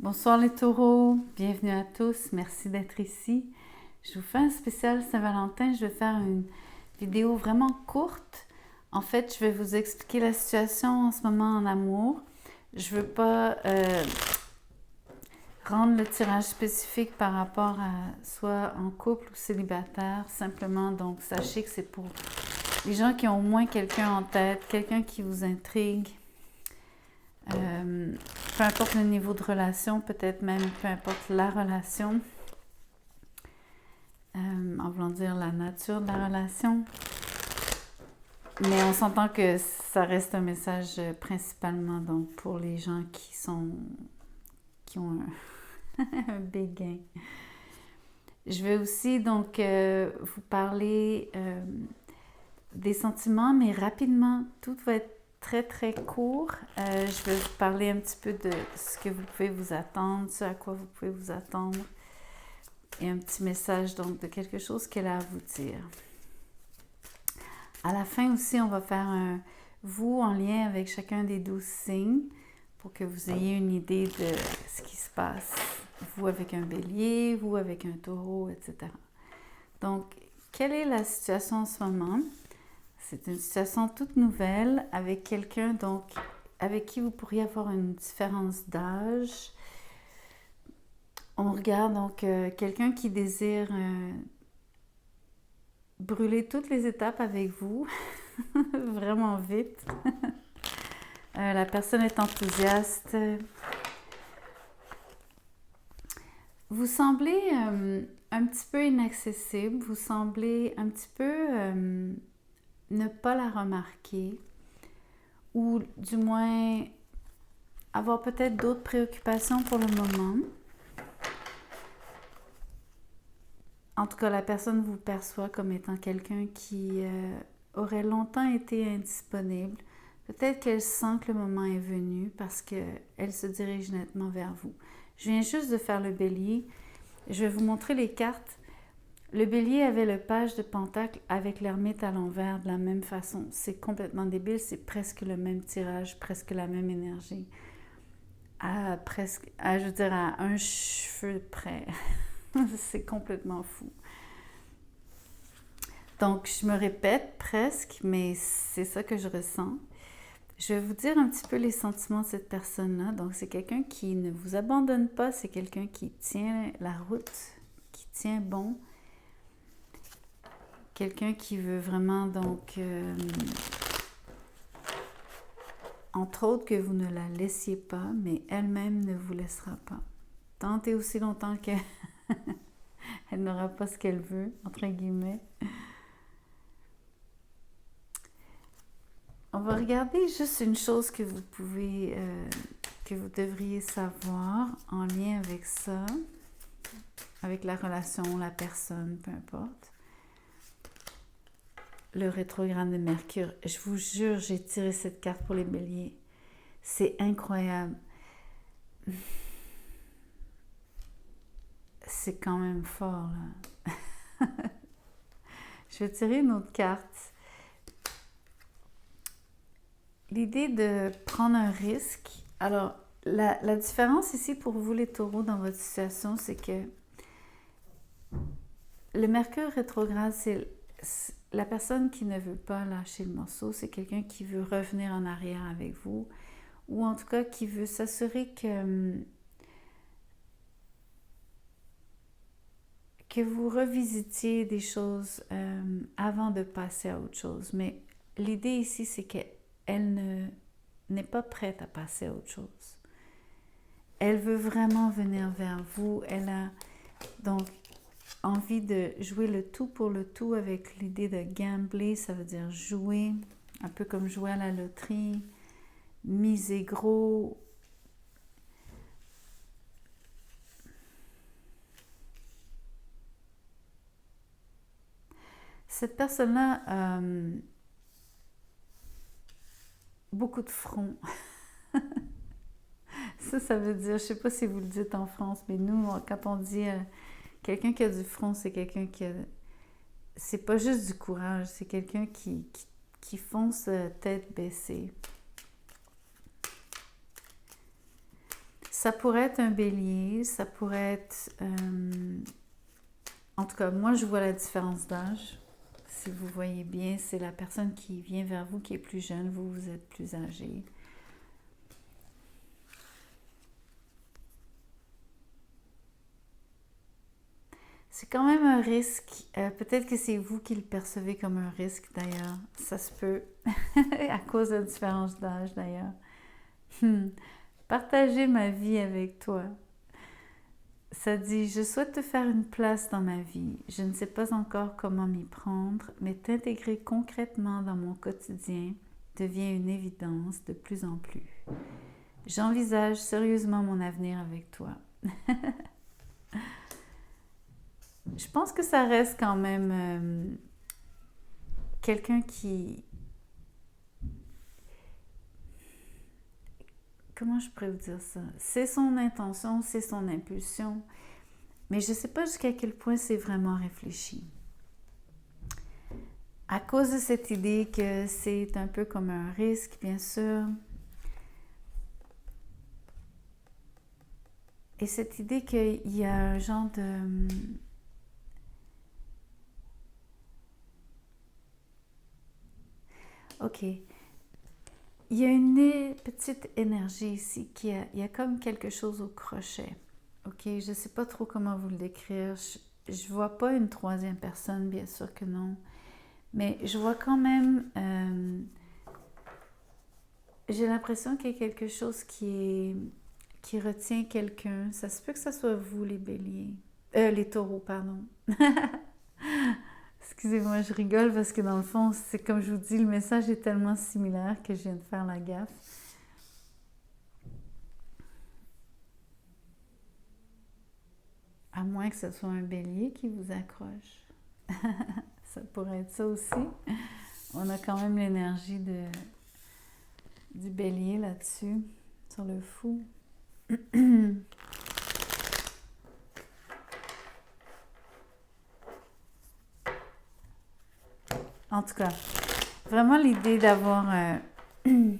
Bonsoir les taureaux, bienvenue à tous, merci d'être ici. Je vous fais un spécial Saint-Valentin, je vais faire une vidéo vraiment courte. En fait, je vais vous expliquer la situation en ce moment en amour. Je ne veux pas rendre le tirage spécifique par rapport à soit en couple ou célibataire, simplement, donc sachez que c'est pour les gens qui ont au moins quelqu'un en tête, quelqu'un qui vous intrigue. Peu importe le niveau de relation, peut-être même peu importe la relation, en voulant dire la nature de la relation. Mais on s'entend que ça reste un message principalement donc pour les gens qui ont un béguin. Je vais aussi donc vous parler des sentiments, mais rapidement, tout va être très très court. Je vais vous parler un petit peu de ce que vous pouvez vous attendre, ce à quoi vous pouvez vous attendre, et un petit message donc de quelque chose qu'elle a à vous dire. À la fin aussi, on va faire un vous en lien avec chacun des 12 signes pour que vous ayez une idée de ce qui se passe. Vous avec un bélier, vous avec un taureau, etc. Donc, quelle est la situation en ce moment? C'est une situation toute nouvelle avec quelqu'un donc avec qui vous pourriez avoir une différence d'âge. On regarde donc quelqu'un qui désire brûler toutes les étapes avec vous, vraiment vite. La personne est enthousiaste. Vous semblez un petit peu inaccessible, vous semblez un petit peu ne pas la remarquer, ou du moins avoir peut-être d'autres préoccupations pour le moment. En tout cas, la personne vous perçoit comme étant quelqu'un qui aurait longtemps été indisponible. Peut-être qu'elle sent que le moment est venu parce qu'elle se dirige nettement vers vous. Je viens juste de faire le bélier. Je vais vous montrer les cartes. Le bélier avait le page de pentacle avec l'ermite à l'envers de la même façon. C'est complètement débile, c'est presque le même tirage, presque la même énergie. Je veux dire, à un cheveu près. C'est complètement fou. Donc, je me répète presque, mais c'est ça que je ressens. Je vais vous dire un petit peu les sentiments de cette personne-là. Donc, c'est quelqu'un qui ne vous abandonne pas, c'est quelqu'un qui tient la route, qui tient bon. Quelqu'un qui veut vraiment, donc, entre autres, que vous ne la laissiez pas, mais elle-même ne vous laissera pas. Tant et aussi longtemps qu'elle n'aura pas ce qu'elle veut, entre guillemets. On va regarder juste une chose que vous pouvez, que vous devriez savoir en lien avec ça, avec la relation, la personne, peu importe. Le rétrograde de Mercure. Je vous jure, j'ai tiré cette carte pour les béliers. C'est incroyable. C'est quand même fort, là. Je vais tirer une autre carte. L'idée de prendre un risque. Alors, la différence ici pour vous, les taureaux, dans votre situation, c'est que le Mercure rétrograde, c'est la personne qui ne veut pas lâcher le morceau. C'est quelqu'un qui veut revenir en arrière avec vous, ou en tout cas qui veut s'assurer que vous revisitiez des choses avant de passer à autre chose. Mais l'idée ici, c'est qu'elle n'est pas prête à passer à autre chose. Elle veut vraiment venir vers vous. Elle a donc envie de jouer le tout pour le tout avec l'idée de gambler. Ça veut dire jouer, un peu comme jouer à la loterie, miser gros. Cette personne-là a beaucoup de front. Ça veut dire, je ne sais pas si vous le dites en France, mais nous, quand on dit quelqu'un qui a du front, c'est quelqu'un qui a... C'est pas juste du courage, c'est quelqu'un qui fonce tête baissée. Ça pourrait être un bélier, ça pourrait être... en tout cas, moi, je vois la différence d'âge. Si vous voyez bien, c'est la personne qui vient vers vous qui est plus jeune, vous êtes plus âgé. C'est quand même un risque. Peut-être que c'est vous qui le percevez comme un risque, d'ailleurs. Ça se peut, à cause de la différence d'âge, d'ailleurs. Partager ma vie avec toi. Ça dit, je souhaite te faire une place dans ma vie. Je ne sais pas encore comment m'y prendre, mais t'intégrer concrètement dans mon quotidien devient une évidence de plus en plus. J'envisage sérieusement mon avenir avec toi. Je pense que ça reste quand même quelqu'un qui... Comment je pourrais vous dire ça? C'est son intention, c'est son impulsion, mais je ne sais pas jusqu'à quel point c'est vraiment réfléchi. À cause de cette idée que c'est un peu comme un risque, bien sûr, et cette idée qu'il y a un genre de... Ok. Il y a une petite énergie ici, il y a comme quelque chose au crochet. Ok, je ne sais pas trop comment vous le décrire. Je ne vois pas une troisième personne, bien sûr que non. Mais je vois quand même... j'ai l'impression qu'il y a quelque chose qui retient quelqu'un. Ça se peut que ce soit vous, les béliers. Les taureaux, pardon. Excusez-moi, je rigole parce que dans le fond, c'est comme je vous dis, le message est tellement similaire que je viens de faire la gaffe. À moins que ce soit un bélier qui vous accroche. Ça pourrait être ça aussi. On a quand même l'énergie du bélier là-dessus, sur le fou. En tout cas, vraiment l'idée d'avoir... je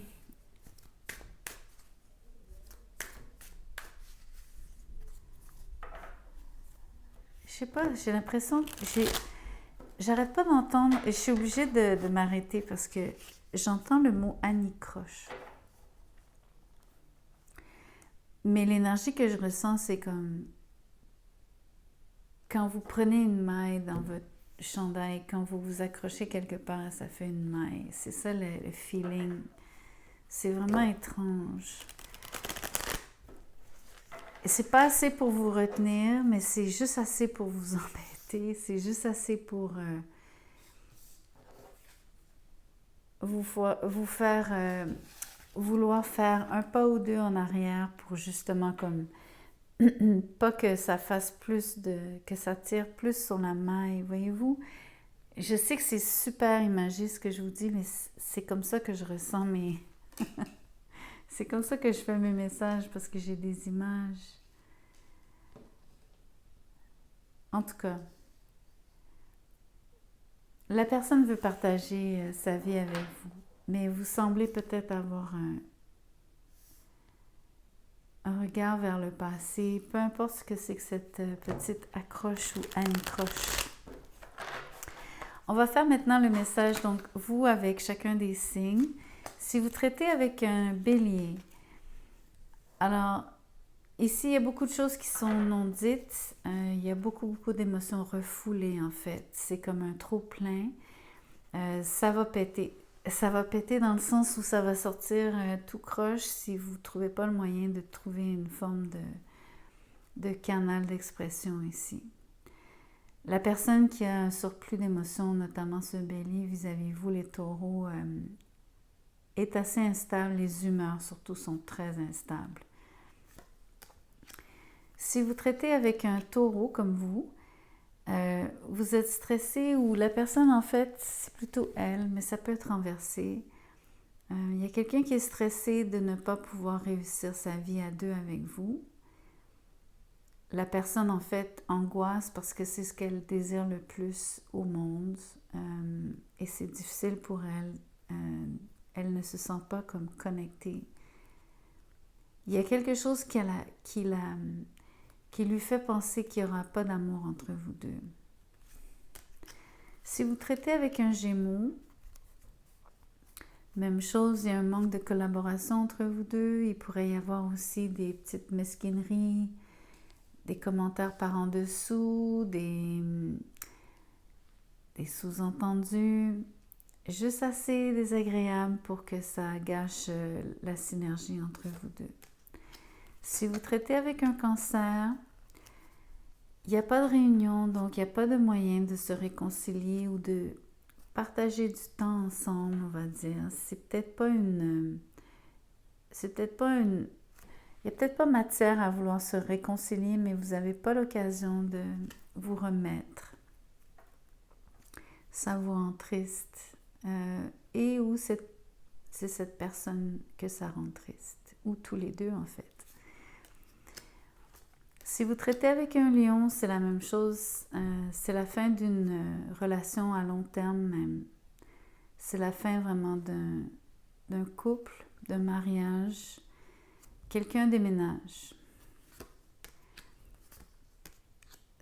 sais pas, j'ai l'impression que j'arrête pas d'entendre, et je suis obligée de m'arrêter parce que j'entends le mot anicroche. Mais l'énergie que je ressens, c'est comme quand vous prenez une maille dans votre chandail, quand vous vous accrochez quelque part, ça fait une maille. C'est ça le feeling. C'est vraiment étrange. Et c'est pas assez pour vous retenir, mais c'est juste assez pour vous embêter. C'est juste assez pour vous faire vouloir faire un pas ou deux en arrière pour justement comme pas que ça fasse que ça tire plus sur la maille, voyez-vous? Je sais que c'est super imagé ce que je vous dis, mais c'est comme ça que je ressens c'est comme ça que je fais mes messages parce que j'ai des images. En tout cas, la personne veut partager sa vie avec vous, mais vous semblez peut-être avoir un regard vers le passé, peu importe ce que c'est que cette petite accroche ou anicroche. On va faire maintenant le message, donc vous avec chacun des signes. Si vous traitez avec un bélier, alors ici il y a beaucoup de choses qui sont non dites, il y a beaucoup d'émotions refoulées en fait. C'est comme un trop plein, ça va péter. Ça va péter dans le sens où ça va sortir tout croche si vous ne trouvez pas le moyen de trouver une forme de canal d'expression ici. La personne qui a un surplus d'émotions, notamment ce bélier vis-à-vis vous, les taureaux, est assez instable. Les humeurs surtout sont très instables. Si vous traitez avec un taureau comme vous êtes stressé ou la personne en fait, c'est plutôt elle, mais ça peut être renversé. Il y a quelqu'un qui est stressé de ne pas pouvoir réussir sa vie à deux avec vous. La personne, en fait, angoisse parce que c'est ce qu'elle désire le plus au monde et c'est difficile pour elle. Elle ne se sent pas comme connectée. Il y a quelque chose qui lui fait penser qu'il n'y aura pas d'amour entre vous deux. Si vous traitez avec un Gémeaux, même chose, il y a un manque de collaboration entre vous deux. Il pourrait y avoir aussi des petites mesquineries, des commentaires par en dessous, des sous-entendus, juste assez désagréables pour que ça gâche la synergie entre vous deux. Si vous traitez avec un Cancer, il n'y a pas de réunion, donc il n'y a pas de moyen de se réconcilier ou de partager du temps ensemble, on va dire. Il n'y a peut-être pas matière à vouloir se réconcilier, mais vous n'avez pas l'occasion de vous remettre. Ça vous rend triste. Et ou c'est cette personne que ça rend triste. Ou tous les deux, en fait. Si vous traitez avec un Lion, c'est la même chose. C'est la fin d'une relation à long terme même. C'est la fin vraiment d'un couple, d'un mariage. Quelqu'un déménage.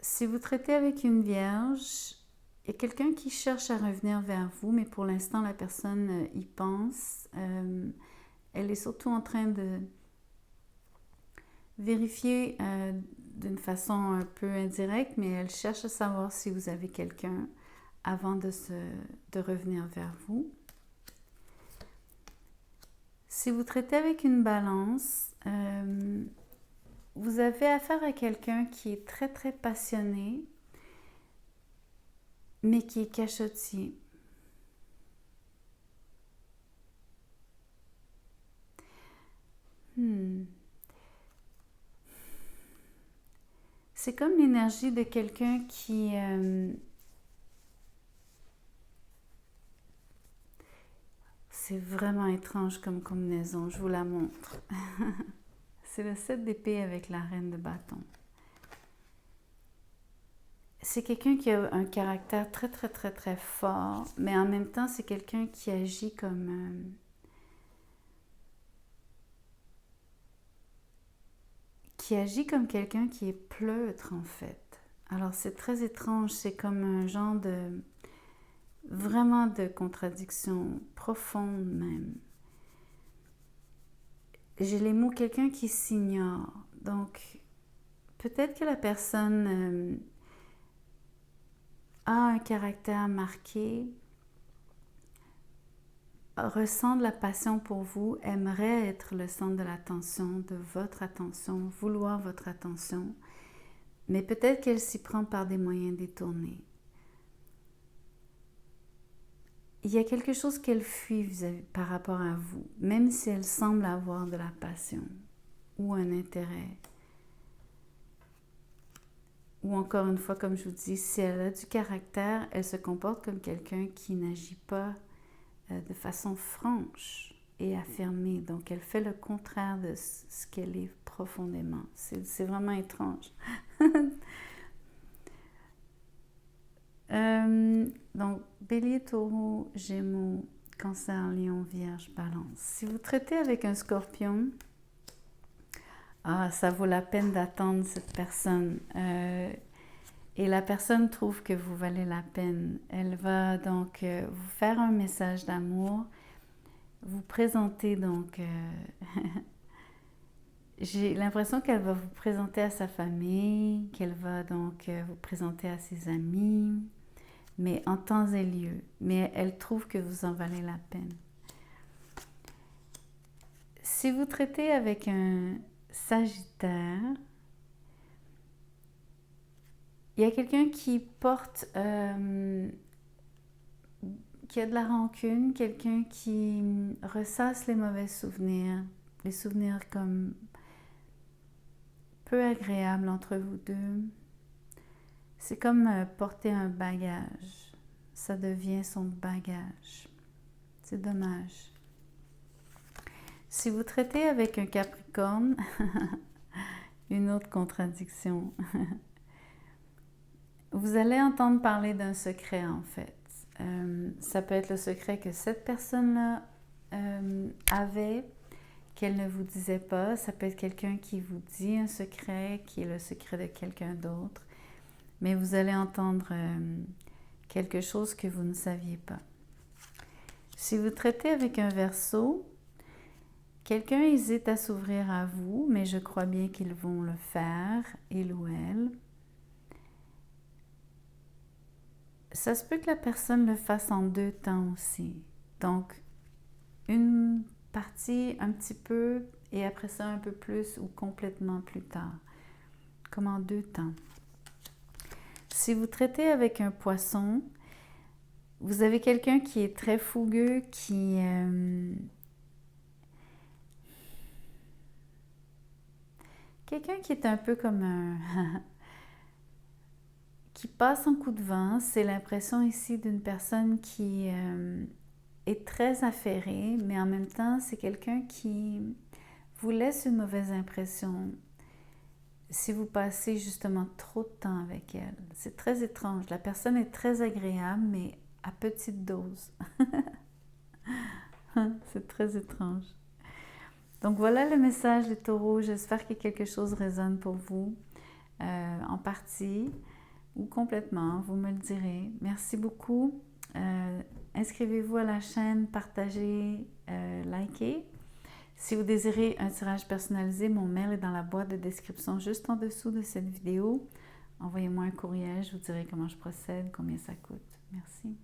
Si vous traitez avec une Vierge, il y a quelqu'un qui cherche à revenir vers vous, mais pour l'instant, la personne y pense. Elle est surtout en train de vérifier d'une façon un peu indirecte, mais elle cherche à savoir si vous avez quelqu'un avant de revenir vers vous. Si vous traitez avec une Balance, vous avez affaire à quelqu'un qui est très très passionné, mais qui est cachotier. C'est comme l'énergie de quelqu'un qui... c'est vraiment étrange comme combinaison, je vous la montre. C'est le 7 d'épée avec la reine de bâton. C'est quelqu'un qui a un caractère très, très, très, très fort, mais en même temps, c'est quelqu'un qui agit comme... quelqu'un qui est pleutre, en fait. Alors, c'est très étrange. C'est comme un genre de... vraiment de contradiction profonde, même. J'ai les mots quelqu'un qui s'ignore. Donc, peut-être que la personne a un caractère marqué, ressent de la passion pour vous, aimerait être le centre de l'attention, de votre attention, vouloir votre attention, mais peut-être qu'elle s'y prend par des moyens détournés. Il y a quelque chose qu'elle fuit par rapport à vous, même si elle semble avoir de la passion ou un intérêt. Ou encore une fois, comme je vous dis, si elle a du caractère, elle se comporte comme quelqu'un qui n'agit pas de façon franche et affirmée. Donc, elle fait le contraire de ce qu'elle est profondément. C'est vraiment étrange. Donc, Bélier, Taureau, Gémeaux, Cancer, Lion, Vierge, Balance. Si vous traitez avec un Scorpion, ça vaut la peine d'attendre cette personne. Et la personne trouve que vous valez la peine. Elle va donc vous faire un message d'amour, vous présenter donc... j'ai l'impression qu'elle va vous présenter à sa famille, qu'elle va donc vous présenter à ses amis, mais en temps et lieu. Mais elle trouve que vous en valez la peine. Si vous traitez avec un Sagittaire, il y a quelqu'un qui porte, qui a de la rancune, quelqu'un qui ressasse les mauvais souvenirs, les souvenirs comme peu agréables entre vous deux. C'est comme porter un bagage. Ça devient son bagage. C'est dommage. Si vous traitez avec un Capricorne, une autre contradiction, vous allez entendre parler d'un secret en fait. Ça peut être le secret que cette personne-là avait, qu'elle ne vous disait pas. Ça peut être quelqu'un qui vous dit un secret, qui est le secret de quelqu'un d'autre. Mais vous allez entendre quelque chose que vous ne saviez pas. Si vous traitez avec un Verseau, quelqu'un hésite à s'ouvrir à vous, mais je crois bien qu'ils vont le faire, il ou elle. Ça se peut que la personne le fasse en 2 temps aussi. Donc, une partie un petit peu et après ça un peu plus ou complètement plus tard. Comme en 2 temps. Si vous traitez avec un Poisson, vous avez quelqu'un qui est très fougueux, quelqu'un qui est un peu comme un... qui passe en coup de vent. C'est l'impression ici d'une personne qui est très affairée, mais en même temps, c'est quelqu'un qui vous laisse une mauvaise impression si vous passez justement trop de temps avec elle. C'est très étrange. La personne est très agréable, mais à petite dose. C'est très étrange. Donc voilà le message des taureaux. J'espère que quelque chose résonne pour vous, en partie ou complètement, vous me le direz. Merci beaucoup. Inscrivez-vous à la chaîne, partagez, likez. Si vous désirez un tirage personnalisé, mon mail est dans la boîte de description juste en dessous de cette vidéo. Envoyez-moi un courriel, je vous dirai comment je procède, combien ça coûte. Merci.